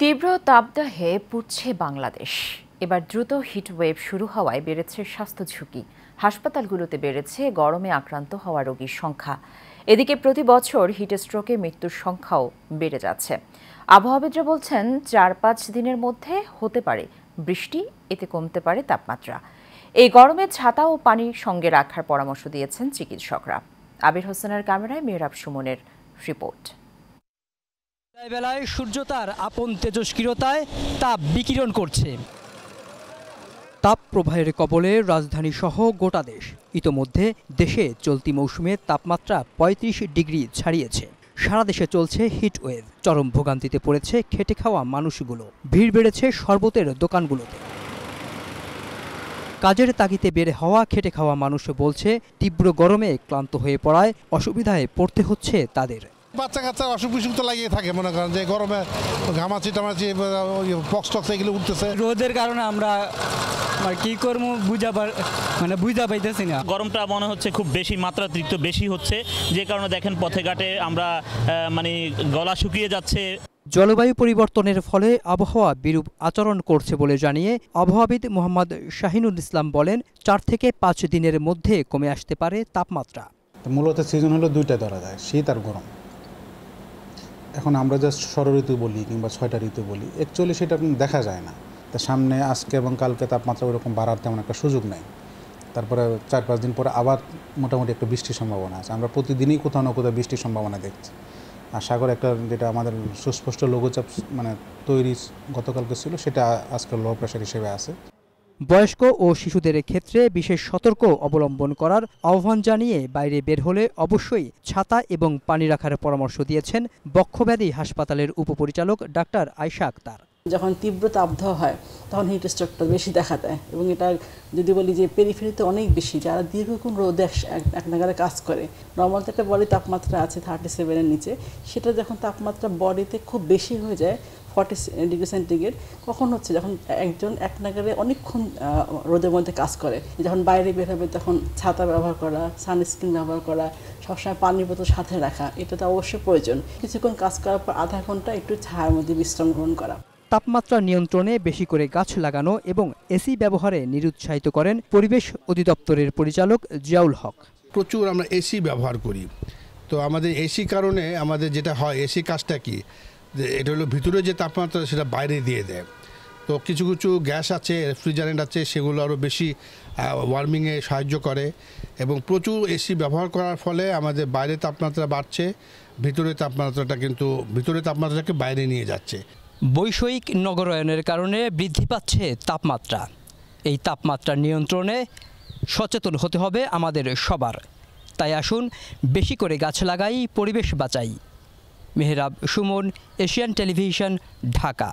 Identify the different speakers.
Speaker 1: তীব্র তাপদাহে পুড়ছে বাংলাদেশ। এবার দ্রুত হিটওয়েভ শুরু হওয়ায় বেড়েছে স্বাস্থ্য ঝুঁকি। হাসপাতালগুলোতে বেড়েছে গরমে আক্রান্ত হওয়া রোগীর সংখ্যা। এদিকে প্রতি বছর হিটস্ট্রোকে মৃত্যুর সংখ্যাও বেড়ে যাচ্ছে। আবহাওয়াবিদরা বলছেন ৪-৫ দিনের মধ্যে হতে পারে বৃষ্টি, এতে কমতে পারে তাপমাত্রা। এই গরমে ছাতা ও পানির সঙ্গে রাখার পরামর্শ দিয়েছেন চিকিৎসকরা। আবির হোসেনের ক্যামেরায় মেহরাব সুমনের রিপোর্ট।
Speaker 2: বেলায় সূর্য তার আপন তেজস্ক্রিয়তায় তাপ বিকিরণ করছে। তাপ প্রবাহের কবলে রাজধানী সহ গোটা দেশ। ইতোমধ্যে দেশে চলতি মৌসুমে তাপমাত্রা ৩৫ ডিগ্রি ছাড়িয়েছে। সারা দেশে চলছে হিটওয়েভ। চরম ভোগান্তিতে পড়েছে খেটে খাওয়া মানুষগুলো। ভিড় বেড়েছে শরবতের দোকানগুলোতে। কাজের তাগিদে বের হওয়া খেটে খাওয়া মানুষ বলছে, তীব্র গরমে ক্লান্ত হয়ে পড়ায় অসুবিধায় পড়তে হচ্ছে তাদের।
Speaker 3: বাচ্চা কাচ্চা অসুখ বিসুখ তো লাগিয়ে থাকে, মনে করেন যে গরমে ঘামাচি টামাচি পক্স টক্স এগুলো উঠতেছে।
Speaker 4: রোদের কারণে আমরা কি করবো বুঝা পাইতেছি না।
Speaker 5: গরমটা মনে হচ্ছে খুব বেশি, মাত্রাতিরিক্ত বেশি হচ্ছে, যে কারণে দেখেন পথে ঘাটে আমরা গলা শুকিয়ে যাচ্ছে।
Speaker 2: জলবায়ু পরিবর্তনের ফলে আবহাওয়া বিরূপ আচরণ করছে বলে জানিয়ে আবহাওয়াবিদ মোহাম্মদ শাহিনুল ইসলাম বলেন, ৪ থেকে ৫ দিনের মধ্যে কমে আসতে পারে তাপমাত্রা।
Speaker 6: মূলত সিজন হলো দুইটা ধরা যায়, শীত আর গরম। এখন আমরা জাস্ট ষড়ঋতু বলি কিংবা 6টা ঋতু বলি, অ্যাকচুয়ালি সেটা দেখা যায় না। তা সামনে আজকে এবং কালকে তাপমাত্রা ওরকম বাড়ার তেমন একটা সুযোগ নেই। তারপরে ৪-৫ দিন পরে আবার মোটামুটি একটা বৃষ্টির সম্ভাবনা আছে। আমরা প্রতিদিনই কোথাও না কোথাও বৃষ্টির সম্ভাবনা দেখছি। আর সাগরে একটা যেটা আমাদের সুস্পষ্ট লঘুচাপ তৈরি গতকালকে ছিল, সেটা আজকে লো প্রেশার হিসেবে আছে।
Speaker 2: বয়স্ক ও শিশুদের ক্ষেত্রে বিশেষ সতর্ক অবলম্বন করার আহ্বান জানিয়ে বাইরে বের হলে অবশ্যই ছাতা এবং পানি রাখার পরামর্শ দিয়েছেন বক্ষব্যাধি হাসপাতালের উপপরিচালক ডাক্তার আয়েশা আক্তার।
Speaker 7: যখন তীব্র তাপদাহ হয় তখন হিট স্ট্রোকটা বেশি দেখা দেয়, এবং এটা যদি বলি যে পেরিফেরিতে অনেক বেশি, যারা দীর্ঘক্ষণ রোদে এক নাগারে কাজ করে, নর্মাল একটা বডি তাপমাত্রা আছে 37-এর নিচে, সেটা যখন তাপমাত্রা বডিতে খুব বেশি হয়ে যায় 40 ডিগ্রি সেন্টিগ্রেড, কখন হচ্ছে যখন একজন এক নাগারে অনেকক্ষণ রোদের মধ্যে কাজ করে, যখন বাইরে বের হবে তখন ছাতা ব্যবহার করা, সানস্ক্রিন ব্যবহার করা, সবসময় পানির বোতল সাথে রাখা, এটা তো অবশ্যই প্রয়োজন। কিছুক্ষণ কাজ করার পর আধা ঘন্টা একটু ছায়ার মধ্যে বিশ্রাম গ্রহণ করা।
Speaker 2: তাপমাত্রা নিয়ন্ত্রণে বেশি করে গাছ লাগানো এবং এসি ব্যবহারে নিরুৎসাহিত করেন পরিবেশ অধিদপ্তরের পরিচালক জিয়াউল হক।
Speaker 3: প্রচুর আমরা এসি ব্যবহার করি, তো আমাদের এসি কারণে আমাদের যেটা হয়, এসি কাজটা কি, এটা হলো ভিতরে যে তাপমাত্রা সেটা বাইরে দিয়ে দেয়। তো কিছু কিছু গ্যাস আছে, রেফ্রিজারেন্ট আছে, সেগুলো আরও বেশি ওয়ার্মিংয়ে সাহায্য করে, এবং প্রচুর এসি ব্যবহার করার ফলে আমাদের বাইরে তাপমাত্রা বাড়ছে, ভিতরে তাপমাত্রাটাকে বাইরে নিয়ে যাচ্ছে।
Speaker 2: বৈষয়িক নগরায়নের কারণে বৃদ্ধি পাচ্ছে তাপমাত্রা। এই তাপমাত্রা নিয়ন্ত্রণে সচেতন হতে হবে আমাদের সবার। তাই আসুন বেশি করে গাছ লাগাই, পরিবেশ বাঁচাই। Mehrab Suman, Asian television, Dhaka.